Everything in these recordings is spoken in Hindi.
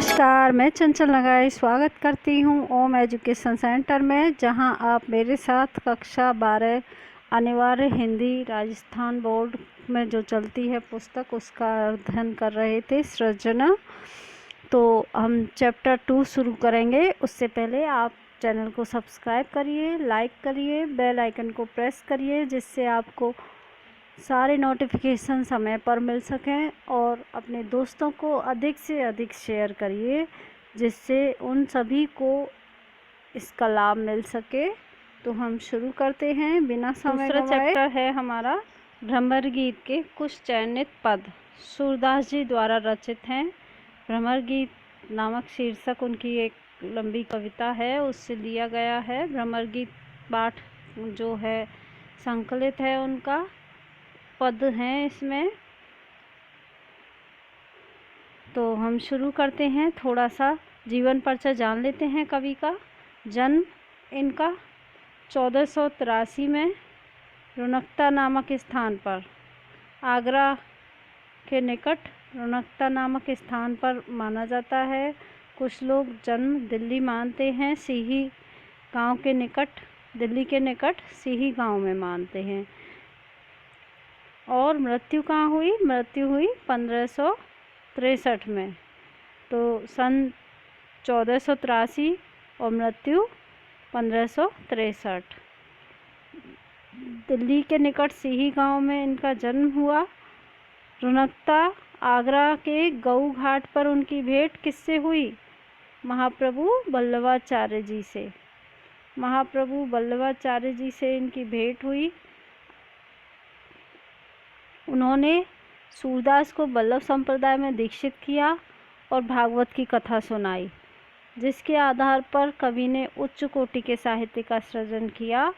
नमस्कार, मैं चंचल लगाई स्वागत करती हूँ ओम एजुकेशन सेंटर में, जहां आप मेरे साथ कक्षा 12 अनिवार्य हिंदी राजस्थान बोर्ड में जो चलती है पुस्तक, उसका अध्ययन कर रहे थे, सृजना। तो हम चैप्टर 2 शुरू करेंगे। उससे पहले आप चैनल को सब्सक्राइब करिए, लाइक करिए, बेल आइकन को प्रेस करिए, जिससे आपको सारे नोटिफिकेशन समय पर मिल सकें, और अपने दोस्तों को अधिक से अधिक शेयर करिए, जिससे उन सभी को इसका लाभ मिल सके। तो हम शुरू करते हैं बिना समय गंवाए। दूसरा चैप्टर है हमारा भ्रमर गीत के कुछ चयनित पद। सूरदास जी द्वारा रचित हैं। भ्रमर गीत नामक शीर्षक उनकी एक लंबी कविता है, उससे लिया गया है। भ्रमर गीत पाठ जो है संकलित है, उनका पद हैं इसमें। तो हम शुरू करते हैं। थोड़ा सा जीवन परिचय जान लेते हैं कवि का। जन्म इनका 1483 में रुनकता नामक स्थान पर, आगरा के निकट रुनकता नामक स्थान पर माना जाता है। कुछ लोग जन्म दिल्ली मानते हैं, सीही गांव के निकट, दिल्ली के निकट सीही गांव में मानते हैं। और मृत्यु कहाँ हुई? मृत्यु हुई 1563 में। तो सन 1483 और मृत्यु 1563। दिल्ली के निकट सीही गांव में इनका जन्म हुआ। रुनकता आगरा के गऊ घाट पर उनकी भेंट किससे हुई? महाप्रभु वल्लभाचार्य जी से। महाप्रभु वल्लभाचार्य जी से इनकी भेंट हुई। उन्होंने सूरदास को वल्लभ संप्रदाय में दीक्षित किया और भागवत की कथा सुनाई, जिसके आधार पर कवि ने उच्च कोटि के साहित्य का सृजन किया।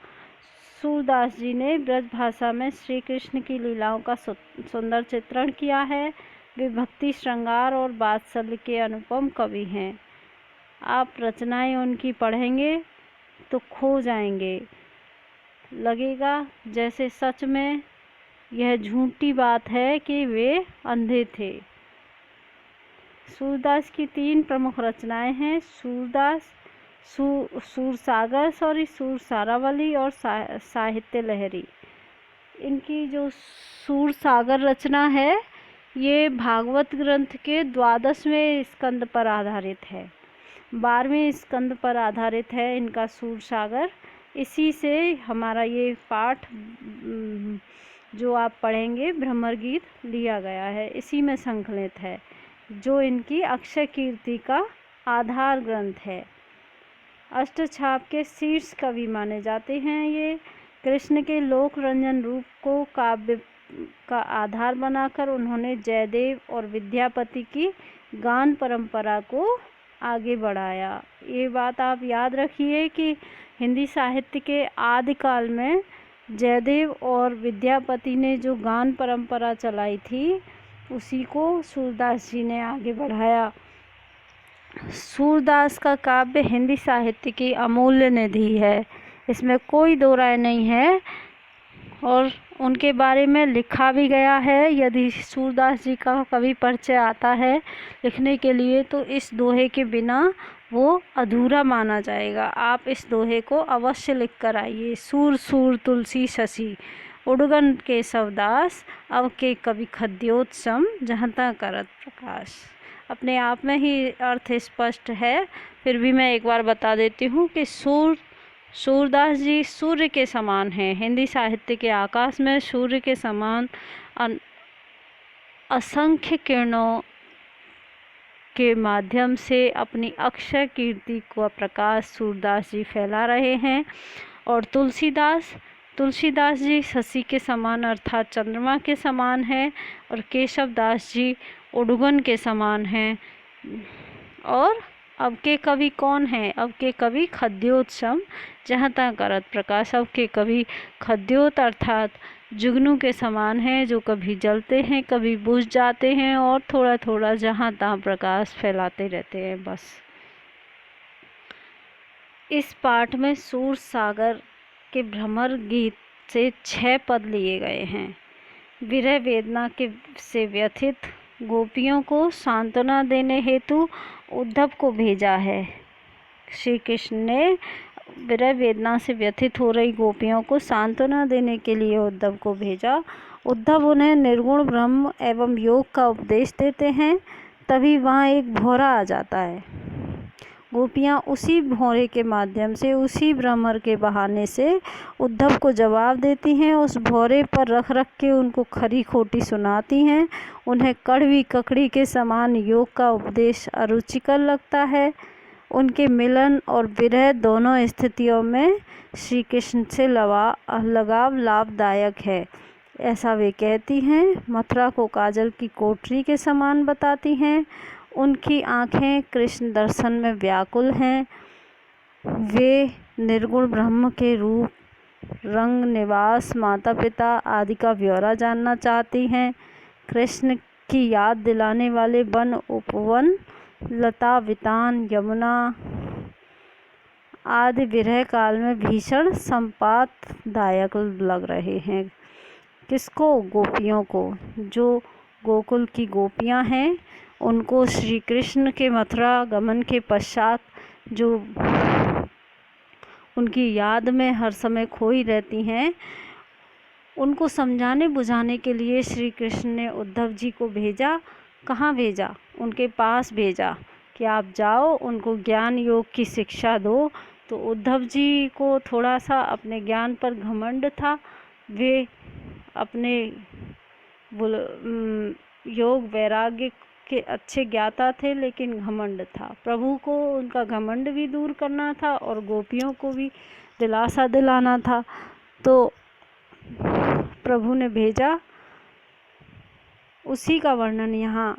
सूरदास जी ने ब्रज भाषा में श्री कृष्ण की लीलाओं का सुंदर चित्रण किया है। वे भक्ति, श्रृंगार और वात्सल्य के अनुपम कवि हैं। आप रचनाएं उनकी पढ़ेंगे तो खो जाएंगे, लगेगा जैसे सच में यह झूठी बात है कि वे अंधे थे। सूरदास की 3 प्रमुख रचनाएं हैं। सूरदास, सूरसागर, सूरसारावली और साहित्य लहरी। इनकी जो सूरसागर रचना है, ये भागवत ग्रंथ के 12वें स्कंद पर आधारित है। 12वें स्कंद पर आधारित है इनका सूरसागर। इसी से हमारा ये पाठ जो आप पढ़ेंगे भ्रमर गीत लिया गया है, इसी में संकलित है, जो इनकी अक्षय कीर्ति का आधार ग्रंथ है। अष्टछाप के शीर्ष कवि माने जाते हैं ये। कृष्ण के लोक रंजन रूप को काव्य का आधार बनाकर उन्होंने जयदेव और विद्यापति की गान परंपरा को आगे बढ़ाया। ये बात आप याद रखिए कि हिंदी साहित्य के आदिकाल में जयदेव और विद्यापति ने जो गान परंपरा चलाई थी, उसी को सूरदास जी ने आगे बढ़ाया। सूरदास का काव्य हिंदी साहित्य की अमूल्य निधि है, इसमें कोई दो राय नहीं है, और उनके बारे में लिखा भी गया है। यदि सूरदास जी का कभी परिचय आता है लिखने के लिए, तो इस दोहे के बिना वो अधूरा माना जाएगा। आप इस दोहे को अवश्य लिख कर आइए। सूर सूर तुलसी शशि, उड़गन के सवदास, अब के कवि खद्योत्सम, जहता करत प्रकाश। अपने आप में ही अर्थ स्पष्ट है, फिर भी मैं एक बार बता देती हूँ कि सूरदास जी सूर्य के समान हैं। हिंदी साहित्य के आकाश में सूर्य के समान असंख्य किरणों के माध्यम से अपनी अक्षय कीर्ति का प्रकाश सूरदास जी फैला रहे हैं। और तुलसीदास जी शशि के समान अर्थात चंद्रमा के समान हैं, और केशवदास जी उड़गन के समान हैं। और अब के कवि कौन हैं? अब के कवि खद्योत्सम, जहता करत प्रकाश। अब के कवि खद्योत अर्थात जुगनू के समान हैं, जो कभी जलते हैं, कभी बुझ जाते हैं, और थोड़ा थोड़ा जहाँ तहाँ प्रकाश फैलाते रहते हैं। बस इस पाठ में सूरसागर के भ्रमर गीत से 6 पद लिए गए हैं। विरह वेदना के से व्यथित गोपियों को सांत्वना देने हेतु उद्धव को भेजा है। श्री कृष्ण ने विरह वेदना से व्यथित हो रही गोपियों को सांत्वना देने के लिए उद्धव को भेजा। उद्धव उन्हें निर्गुण ब्रह्म एवं योग का उपदेश देते हैं। तभी वहाँ एक भौरा आ जाता है। गोपियाँ उसी भौरे के माध्यम से, उसी भ्रमर के बहाने से उद्धव को जवाब देती हैं। उस भौरे पर रख रख के उनको खरी खोटी सुनाती हैं। उन्हें कड़वी ककड़ी के समान योग का उपदेश अरुचिकर लगता है। उनके मिलन और विरह दोनों स्थितियों में श्री कृष्ण से लगाव लाभदायक है, ऐसा वे कहती हैं। मथुरा को काजल की कोठरी के समान बताती हैं। उनकी आँखें कृष्ण दर्शन में व्याकुल हैं। वे निर्गुण ब्रह्म के रूप, रंग, निवास, माता पिता आदि का ब्यौरा जानना चाहती हैं। कृष्ण की याद दिलाने वाले वन, उपवन, लता, वितान, यमुना आदि विरह काल में भीषण संपातदायक लग रहे हैं। किसको? गोपियों को। जो गोकुल की गोपियां हैं उनको श्री कृष्ण के मथुरा गमन के पश्चात जो उनकी याद में हर समय खोई रहती हैं, उनको समझाने बुझाने के लिए श्री कृष्ण ने उद्धव जी को भेजा। कहाँ भेजा? उनके पास भेजा कि आप जाओ, उनको ज्ञान योग की शिक्षा दो। तो उद्धव जी को थोड़ा सा अपने ज्ञान पर घमंड था। वे अपने योग वैराग्य के अच्छे ज्ञाता थे, लेकिन घमंड था। प्रभु को उनका घमंड भी दूर करना था और गोपियों को भी दिलासा दिलाना था। तो प्रभु ने भेजा। उसी का वर्णन यहाँ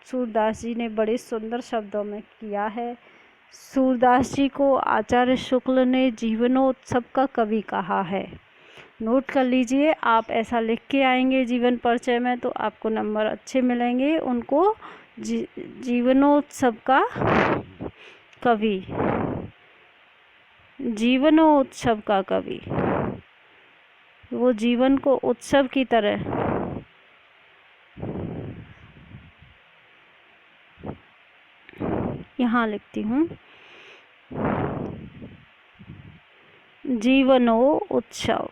सूरदास जी ने बड़े सुंदर शब्दों में किया है। सूरदास जी को आचार्य शुक्ल ने जीवनोत्सव का कवि कहा है। नोट कर लीजिए, आप ऐसा लिख के आएंगे जीवन परिचय में तो आपको नंबर अच्छे मिलेंगे। उनको जीवनोत्सव का कवि, जीवनोत्सव का कवि, वो जीवन को उत्सव की तरह यहाँ लिखती हूँ, जीवनो उत्सव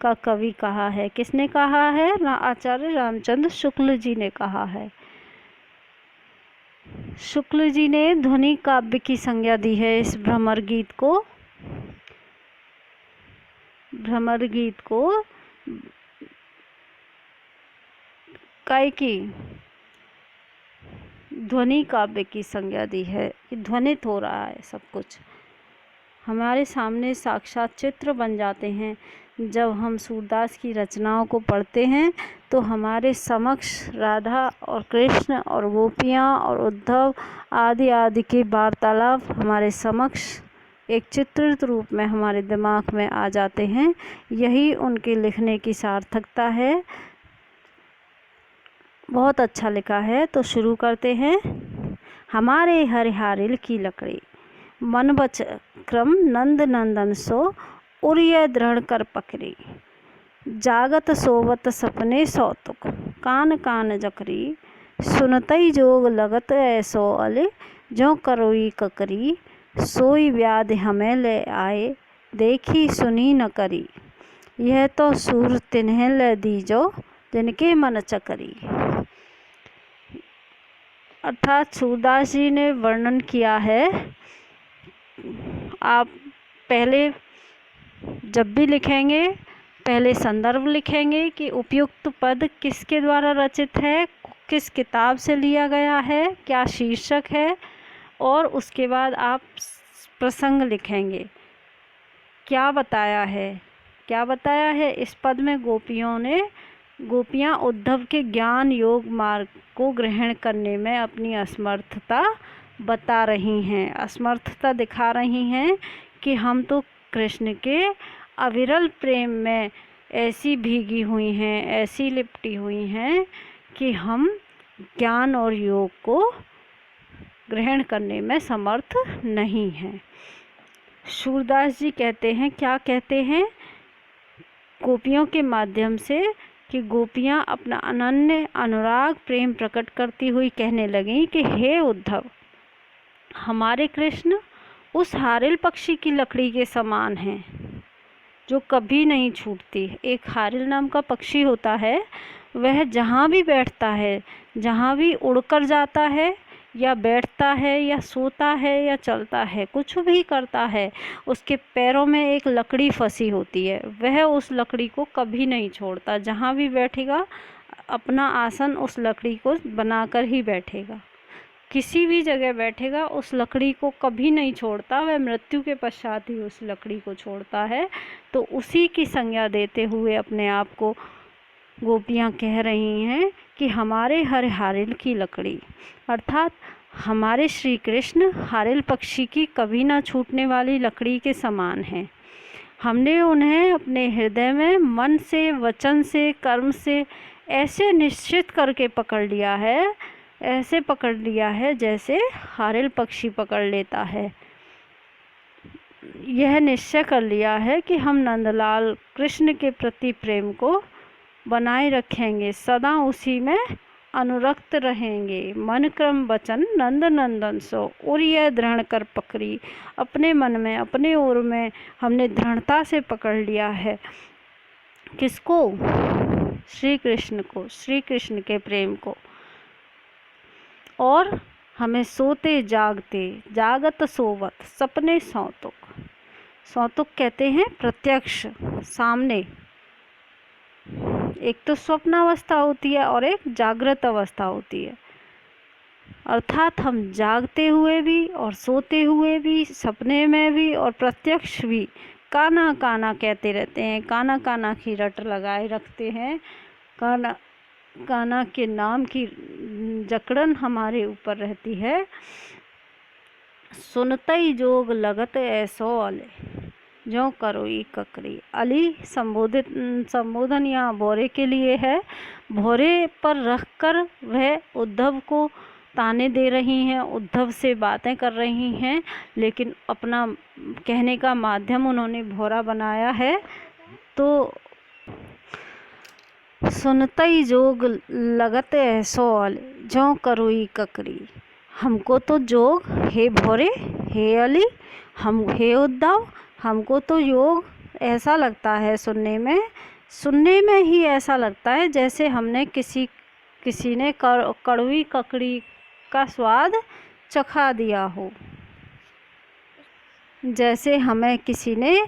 का कवि कहा है। किसने कहा है? आचार्य रामचंद्र शुक्ल जी ने कहा है। शुक्ल जी ने ध्वनि काव्य की संज्ञा दी है इस भ्रमर गीत को। भ्रमर गीत को काय की ध्वनि काव्य की संज्ञा दी है कि ध्वनित हो रहा है सब कुछ। हमारे सामने साक्षात चित्र बन जाते हैं। जब हम सूरदास की रचनाओं को पढ़ते हैं तो हमारे समक्ष राधा और कृष्ण और गोपियाँ और उद्धव आदि आदि के वार्तालाप हमारे समक्ष एक चित्रित रूप में हमारे दिमाग में आ जाते हैं। यही उनके लिखने की सार्थकता है। बहुत अच्छा लिखा है। तो शुरू करते हैं। हमारे हरिहारिल की लकड़ी, मन बच क्रम नंद नंदन सो, उरिय दृढ़ कर पकड़ी, जागत सोवत सपने सौतुक, कान कान जकरी, सुनतई जोग लगत ऐसो अले, जो करोई ककरी, सोई व्याधि हमें ले आए, देखी सुनी न करी, यह तो सूर तिन्हें ले दीजो, जिनके मन चकरी। अर्थात सूरदास जी ने वर्णन किया है। आप पहले जब भी लिखेंगे पहले संदर्भ लिखेंगे कि उपयुक्त पद किसके द्वारा रचित है, किस किताब से लिया गया है, क्या शीर्षक है, और उसके बाद आप प्रसंग लिखेंगे। क्या बताया है? क्या बताया है? इस पद में गोपियाँ उद्धव के ज्ञान योग मार्ग को ग्रहण करने में अपनी असमर्थता बता रही हैं, असमर्थता दिखा रही हैं कि हम तो कृष्ण के अविरल प्रेम में ऐसी भीगी हुई हैं, ऐसी लिपटी हुई हैं कि हम ज्ञान और योग को ग्रहण करने में समर्थ नहीं हैं। सूरदास जी कहते हैं, क्या कहते हैं? गोपियों के माध्यम से कि गोपियाँ अपना अनन्य अनुराग प्रेम प्रकट करती हुई कहने लगीं कि हे उद्धव, हमारे कृष्ण उस हारिल पक्षी की लकड़ी के समान हैं जो कभी नहीं छूटती। एक हारिल नाम का पक्षी होता है, वह जहाँ भी बैठता है, जहाँ भी उड़कर जाता है या बैठता है या सोता है या चलता है, कुछ भी करता है, उसके पैरों में एक लकड़ी फंसी होती है। वह उस लकड़ी को कभी नहीं छोड़ता, जहाँ भी बैठेगा अपना आसन उस लकड़ी को बनाकर ही बैठेगा। किसी भी जगह बैठेगा उस लकड़ी को कभी नहीं छोड़ता, वह मृत्यु के पश्चात ही उस लकड़ी को छोड़ता है। तो उसी की संज्ञा देते हुए अपने आप को गोपियाँ कह रही हैं कि हमारे हर हारिल की लकड़ी, अर्थात हमारे श्री कृष्ण हारिल पक्षी की कभी ना छूटने वाली लकड़ी के समान हैं। हमने उन्हें अपने हृदय में मन से, वचन से, कर्म से ऐसे निश्चित करके पकड़ लिया है, ऐसे पकड़ लिया है जैसे हारिल पक्षी पकड़ लेता है। यह निश्चय कर लिया है कि हम नंदलाल कृष्ण के प्रति प्रेम को बनाए रखेंगे, सदा उसी में अनुरक्त रहेंगे। मन क्रम वचन नंद नंदन सो और यह दृढ़ कर पकड़ी, अपने मन में, अपने ओर में हमने दृढ़ता से पकड़ लिया है। किसको? श्री कृष्ण को, श्री कृष्ण के प्रेम को। और हमें सोते जागते, जागत सोवत, सपने सौतुक। सौतुक कहते हैं प्रत्यक्ष, सामने। एक तो स्वप्न अवस्था होती है और एक जागृत अवस्था होती है। अर्थात हम जागते हुए भी और सोते हुए भी, सपने में भी और प्रत्यक्ष भी काना काना कहते रहते हैं, काना काना की रट लगाए रखते हैं। काना काना के नाम की जकड़न हमारे ऊपर रहती है। सुनतई जोग लगत ऐसो अले, जो करोई ककरी। अली संबोधन यहाँ भौरे के लिए है। भौरे पर रखकर वह उद्धव को ताने दे रही हैं, उद्धव से बातें कर रही हैं, लेकिन अपना कहने का माध्यम उन्होंने भौरा बनाया है। तो सुनतई जोग लगत ऐसो अले, जो करोई ककरी। हमको तो जोग, हे भौरे, हे अली, हे उद्धव, हमको तो योग ऐसा लगता है सुनने में ही ऐसा लगता है जैसे हमने किसी ने कड़वी ककड़ी का स्वाद चखा दिया हो। जैसे हमें किसी ने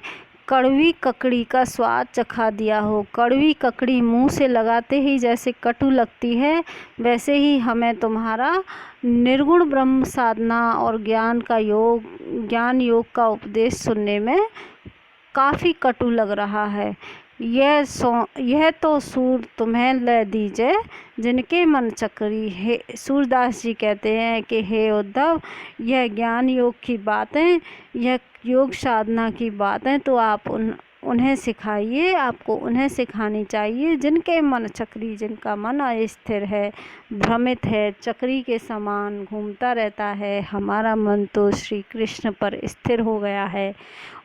कड़वी ककड़ी का स्वाद चखा दिया हो। कड़वी ककड़ी मुंह से लगाते ही जैसे कटु लगती है, वैसे ही हमें तुम्हारा निर्गुण ब्रह्म साधना और ज्ञान योग का उपदेश सुनने में काफ़ी कटु लग रहा है। यह तो सूर तुम्हें ले दीजिए जिनके मन चक्री। हे सूरदास जी कहते हैं कि हे उद्धव, यह ज्ञान योग की बातें, यह योग साधना की बातें तो आप उन्हें सिखाइए, आपको उन्हें सिखानी चाहिए जिनके मन चक्री, जिनका मन अस्थिर है, भ्रमित है, चक्री के समान घूमता रहता है। हमारा मन तो श्री कृष्ण पर स्थिर हो गया है,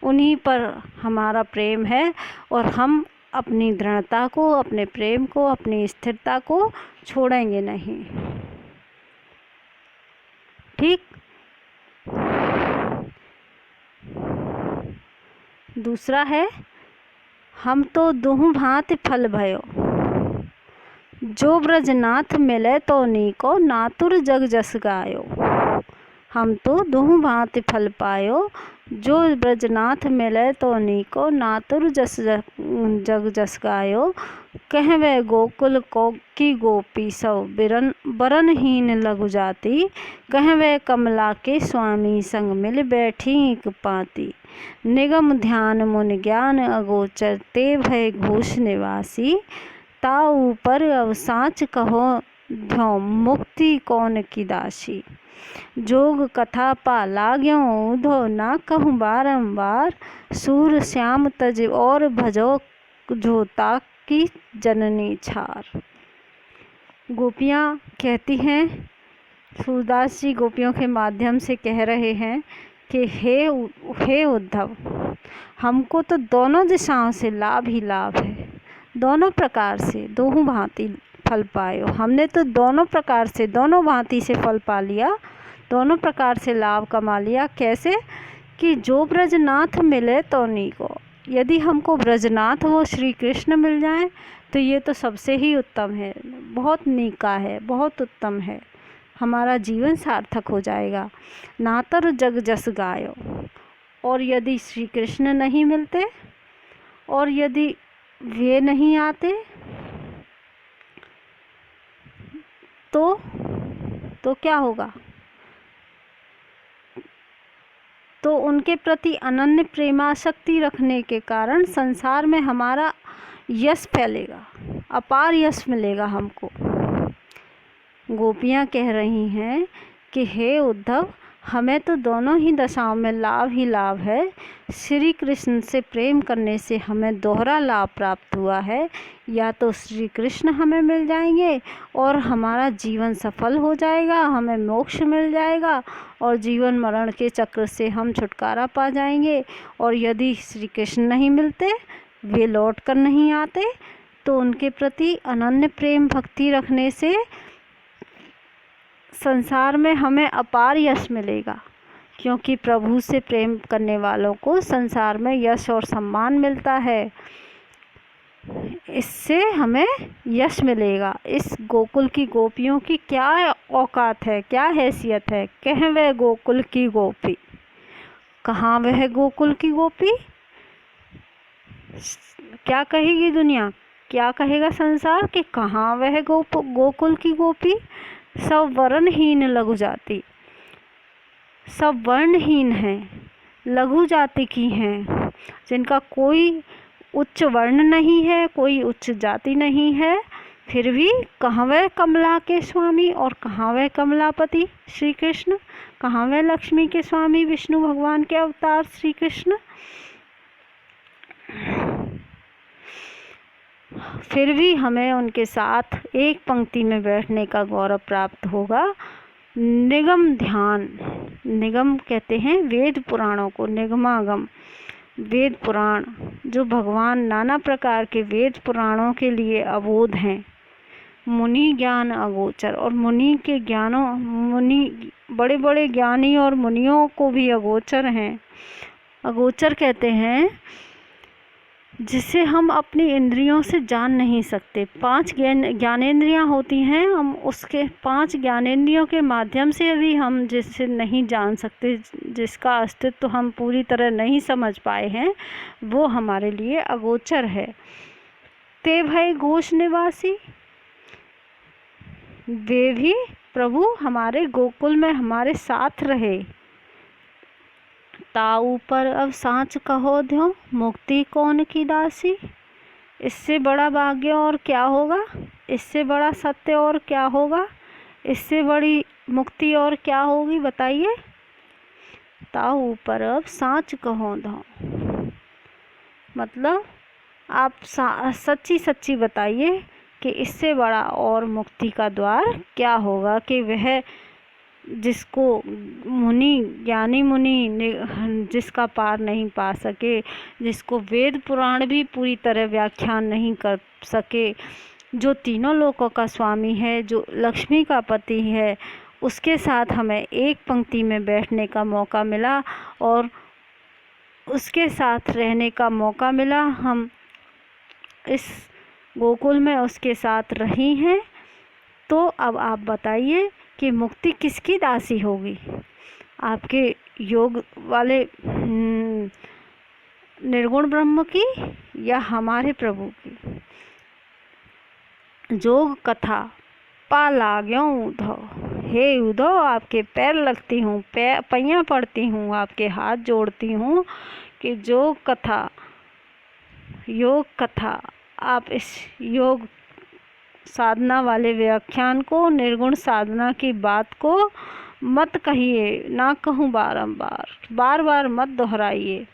उन्हीं पर हमारा प्रेम है और हम अपनी दृढ़ता को, अपने प्रेम को, अपनी स्थिरता को छोड़ेंगे नहीं। ठीक। दूसरा है, हम तो दुहु भांति फल भयो, जो ब्रजनाथ मिले तो नीको, नातुर जग जस गायो। हम तो दुहु भांति फल पायो, जो ब्रजनाथ मिले तो नीको, नातुर जग जस गायो। कहवे गोकुल को की गोपी सब बरनहीन लघु जाति, कहवे कमला के स्वामी संग मिल बैठी एक पाती। निगम ध्यान मुन ज्ञान अगोचर, ते भय घोष निवासी। ताऊ पर अवसाच कहो ध्यो, मुक्ति कौन की दासी। जोग कथा पा लाग्यो उधो, ना कहूँ बारंबार। सूर श्याम तज और भजो, जोता की जननी छार। गोपियाँ कहती हैं, सूरदास जी गोपियों के माध्यम से कह रहे हैं कि हे उद्धव, हमको तो दोनों दिशाओं से लाभ ही लाभ है, दोनों प्रकार से दोहू भांति फल पायो। हमने तो दोनों प्रकार से दोनों भांति से फल पा लिया, दोनों प्रकार से लाभ कमा लिया। कैसे कि जो ब्रजनाथ मिले तो उन्हीं को, यदि हमको ब्रजनाथ वो श्री कृष्ण मिल जाएं तो ये तो सबसे ही उत्तम है, बहुत नीका है, बहुत उत्तम है, हमारा जीवन सार्थक हो जाएगा। नातर जग जस गायो। और यदि श्री कृष्ण नहीं मिलते और यदि वे नहीं आते तो क्या होगा? तो उनके प्रति अनन्य प्रेमासक्ति रखने के कारण संसार में हमारा यश फैलेगा, अपार यश मिलेगा हमको। गोपियाँ कह रही हैं कि हे उद्धव, हमें तो दोनों ही दशाओं में लाभ ही लाभ है। श्री कृष्ण से प्रेम करने से हमें दोहरा लाभ प्राप्त हुआ है। या तो श्री कृष्ण हमें मिल जाएंगे और हमारा जीवन सफल हो जाएगा, हमें मोक्ष मिल जाएगा और जीवन मरण के चक्र से हम छुटकारा पा जाएंगे। और यदि श्री कृष्ण नहीं मिलते, वे लौट कर नहीं आते, तो उनके प्रति अनन्य प्रेम भक्ति रखने से संसार में हमें अपार यश मिलेगा, क्योंकि प्रभु से प्रेम करने वालों को संसार में यश और सम्मान मिलता है। इससे हमें यश मिलेगा। इस गोकुल की गोपियों की क्या औकात है, क्या हैसियत है। कह वह गोकुल की गोपी, कहाँ वह गोकुल की गोपी? क्या कहेगी दुनिया, क्या कहेगा संसार कि कहाँ वह गोकुल की गोपी? सब वर्णहीन लघु जाति, सब वर्णहीन हैं, लघु जाति की हैं, जिनका कोई उच्च वर्ण नहीं है, कोई उच्च जाति नहीं है, फिर भी कहाँ वह कमला के स्वामी और कहाँ वह कमलापति श्री कृष्ण, कहाँ वह लक्ष्मी के स्वामी विष्णु भगवान के अवतार श्री कृष्ण। फिर भी हमें उनके साथ एक पंक्ति में बैठने का गौरव प्राप्त होगा। निगम ध्यान, निगम कहते हैं वेद पुराणों को, निगमागम वेद पुराण, जो भगवान नाना प्रकार के वेद पुराणों के लिए अबोध हैं। मुनि ज्ञान अगोचर, और मुनि के ज्ञानों, मुनि बड़े बड़े ज्ञानी और मुनियों को भी अगोचर हैं। अगोचर कहते हैं जिसे हम अपनी इंद्रियों से जान नहीं सकते। 5 ज्ञानेंद्रियां होती हैं, हम उसके 5 ज्ञानेंद्रियों के माध्यम से भी हम जिसे नहीं जान सकते, जिसका अस्तित्व हम पूरी तरह नहीं समझ पाए हैं, वो हमारे लिए अगोचर है। ते भय घोष निवासी, वे भी प्रभु हमारे गोकुल में हमारे साथ रहे। ताऊ पर अब सांच कहो ध्यो, मुक्ति कौन की दासी। इससे बड़ा भाग्य और क्या होगा, इससे बड़ा सत्य और क्या होगा, इससे बड़ी मुक्ति और क्या होगी, बताइए। ताऊ पर अब सांच कहो ध्यो, मतलब आप सच्ची सच्ची बताइए कि इससे बड़ा और मुक्ति का द्वार क्या होगा कि वह जिसको मुनि, ज्ञानी मुनि जिसका पार नहीं पा सके, जिसको वेद पुराण भी पूरी तरह व्याख्यान नहीं कर सके, जो तीनों लोकों का स्वामी है, जो लक्ष्मी का पति है, उसके साथ हमें एक पंक्ति में बैठने का मौका मिला और उसके साथ रहने का मौका मिला। हम इस गोकुल में उसके साथ रही हैं। तो अब आप बताइए कि मुक्ति किसकी दासी होगी, आपके योग वाले निर्गुण ब्रह्म की या हमारे प्रभु की। जोग कथा पा लाग्यों उद्धव, हे उद्धव आपके पैर लगती हूँ, पैया पड़ती हूँ, आपके हाथ जोड़ती हूँ कि योग कथा आप इस योग साधना वाले व्याख्यान को, निर्गुण साधना की बात को मत कहिए, ना कहूँ बारंबार, बार बार मत दोहराइए।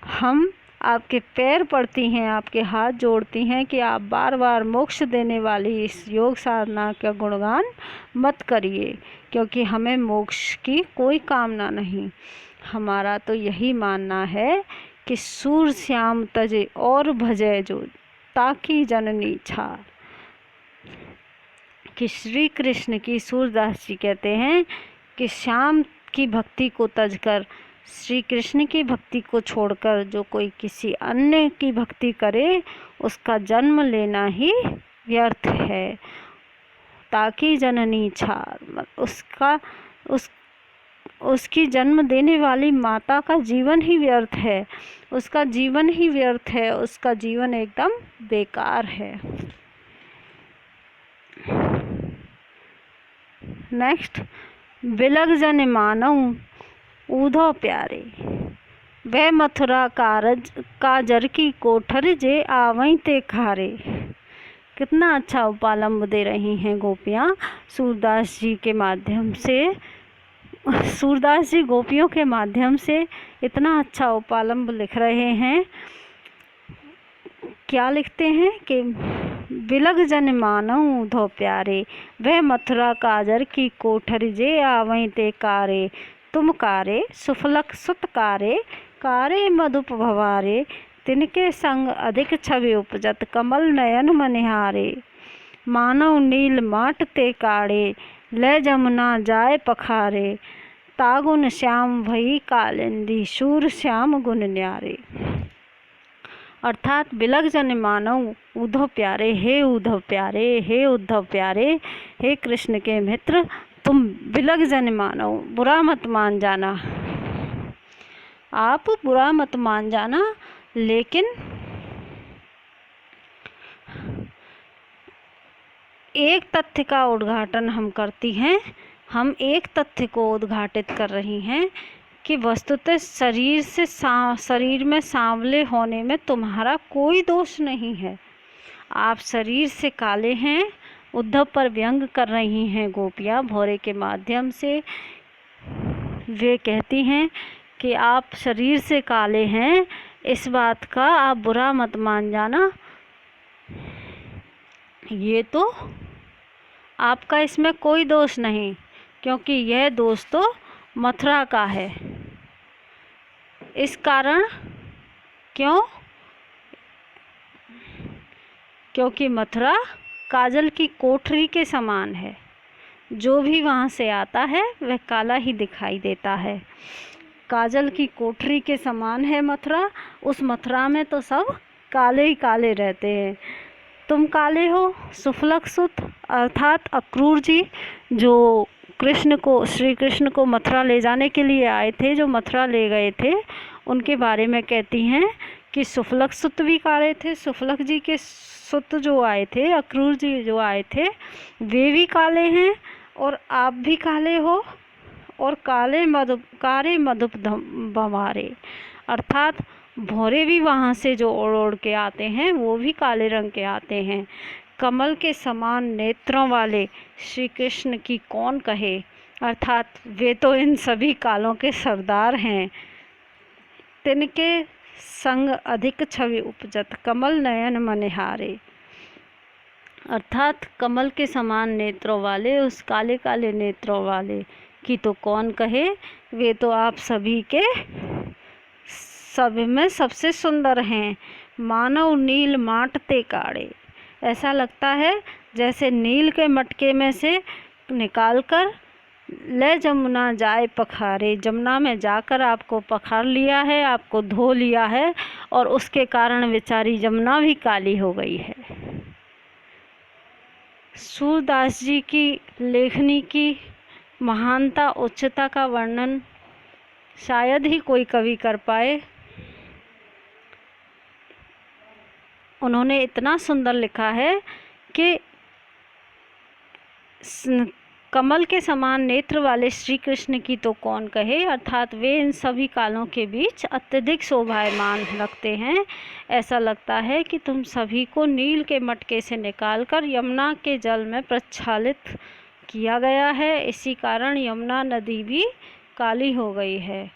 हम आपके पैर पड़ती हैं, आपके हाथ जोड़ती हैं कि आप बार बार मोक्ष देने वाली इस योग साधना का गुणगान मत करिए, क्योंकि हमें मोक्ष की कोई कामना नहीं। हमारा तो यही मानना है कि सूर श्याम तजे और भजय जो, ताकी जननी छार। कि श्री कृष्ण की, सूरदास जी कहते हैं कि श्याम की भक्ति को तजकर, श्री कृष्ण की भक्ति को छोड़कर जो कोई किसी अन्य की भक्ति करे उसका जन्म लेना ही व्यर्थ है। ताकी जननी छार, उसकी जन्म देने वाली माता का जीवन ही व्यर्थ है, उसका जीवन ही व्यर्थ है, उसका जीवन एकदम बेकार है। नेक्स्ट, बिलग जन मानऊ ऊधो प्यारे, वह मथुरा काजर की कोठर जे आवई ते खारे। कितना अच्छा उपालंब दे रही हैं गोपियाँ सूरदास जी के माध्यम से। सूरदास जी गोपियों के माध्यम से इतना अच्छा उपालंब लिख रहे हैं। क्या लिखते हैं कि बिलग जन मानऊ ऊधो प्यारे, वह मथुरा काजर की कोठर जे आवई ते कारे। तुम कारे सुफलक सुत कारे, कारे मधुप भवारे। तिनके संग अधिक छवि उपजत, कमल नयन मनिहारे। मानव नील माट ते काड़े, ले जमुना जाय पखारे। तागुन श्याम भई कालिंदी, शूर श्याम गुण न्यारे। अर्थात बिलग जन मानव उद्धव प्यारे, हे उद्धव प्यारे, हे उद्धव प्यारे, हे कृष्ण के मित्र, तुम बिलग जन मानव, बुरा मत मान जाना, आप बुरा मत मान जाना। लेकिन एक तथ्य का उद्घाटन हम करती हैं, हम एक तथ्य को उद्घाटित कर रही हैं कि वस्तुतः शरीर में सांवले होने में तुम्हारा कोई दोष नहीं है। आप शरीर से काले हैं। उद्धव पर व्यंग कर रही हैं गोपियाँ भौरे के माध्यम से। वे कहती हैं कि आप शरीर से काले हैं, इस बात का आप बुरा मत मान जाना, ये तो आपका इसमें कोई दोष नहीं, क्योंकि यह दोष तो मथुरा का है। इस कारण क्योंकि मथुरा काजल की कोठरी के समान है, जो भी वहाँ से आता है वह काला ही दिखाई देता है। काजल की कोठरी के समान है मथुरा, उस मथुरा में तो सब काले ही काले रहते हैं। तुम काले हो। सुफलक सुत अर्थात अक्रूर जी जो श्री कृष्ण को मथुरा ले जाने के लिए आए थे, जो मथुरा ले गए थे, उनके बारे में कहती हैं कि सुफलक सुत भी काले थे। सुफलक जी के सुत जो आए थे, अक्रूर जी जो आए थे, वे भी काले हैं और आप भी काले हो। और कारे मधुप भंवारे, अर्थात भौरे भी वहाँ से जो ओढ़ के आते हैं वो भी काले रंग के आते हैं। कमल के समान नेत्रों वाले श्री कृष्ण की कौन कहे, अर्थात वे तो इन सभी कालों के सरदार हैं। तिनके संग अधिक छवि उपजत, कमल नयन मनिहारे, अर्थात कमल के समान नेत्रों वाले, उस काले काले नेत्रों वाले की तो कौन कहे, वे तो आप सभी के सब में सबसे सुंदर हैं। मानव नील माटते काढ़े, ऐसा लगता है जैसे नील के मटके में से निकालकर ले जमुना जाए पखारे, जमुना में जाकर आपको पखार लिया है, आपको धो लिया है और उसके कारण बेचारी जमुना भी काली हो गई है। सूरदास जी की लेखनी की महानता, उच्चता का वर्णन शायद ही कोई कवि कर पाए। उन्होंने इतना सुंदर लिखा है कि कमल के समान नेत्र वाले श्री कृष्ण की तो कौन कहे, अर्थात वे इन सभी कालों के बीच अत्यधिक शोभायमान लगते हैं। ऐसा लगता है कि तुम सभी को नील के मटके से निकालकर यमुना के जल में प्रक्षालित किया गया है, इसी कारण यमुना नदी भी काली हो गई है।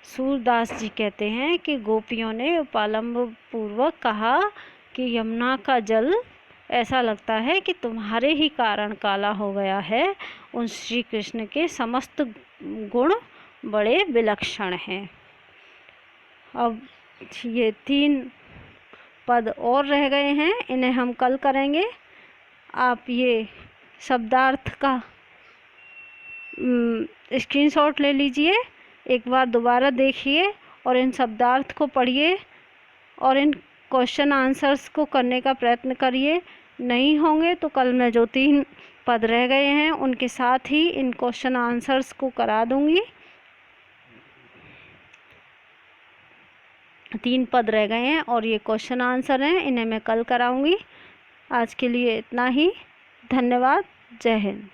सूरदास जी कहते हैं कि गोपियों ने उपालंब पूर्वक कहा कि यमुना का जल ऐसा लगता है कि तुम्हारे ही कारण काला हो गया है। उन श्री कृष्ण के समस्त गुण बड़े विलक्षण हैं। अब ये 3 पद और रह गए हैं, इन्हें हम कल करेंगे। आप ये शब्दार्थ का स्क्रीनशॉट ले लीजिए, एक बार दोबारा देखिए और इन शब्दार्थ को पढ़िए और इन क्वेश्चन आंसर्स को करने का प्रयत्न करिए। नहीं होंगे तो कल मैं जो 3 पद रह गए हैं उनके साथ ही इन क्वेश्चन आंसर्स को करा दूंगी। 3 पद रह गए हैं और ये क्वेश्चन आंसर हैं, इन्हें मैं कल कराऊंगी। आज के लिए इतना ही। धन्यवाद। जय हिंद।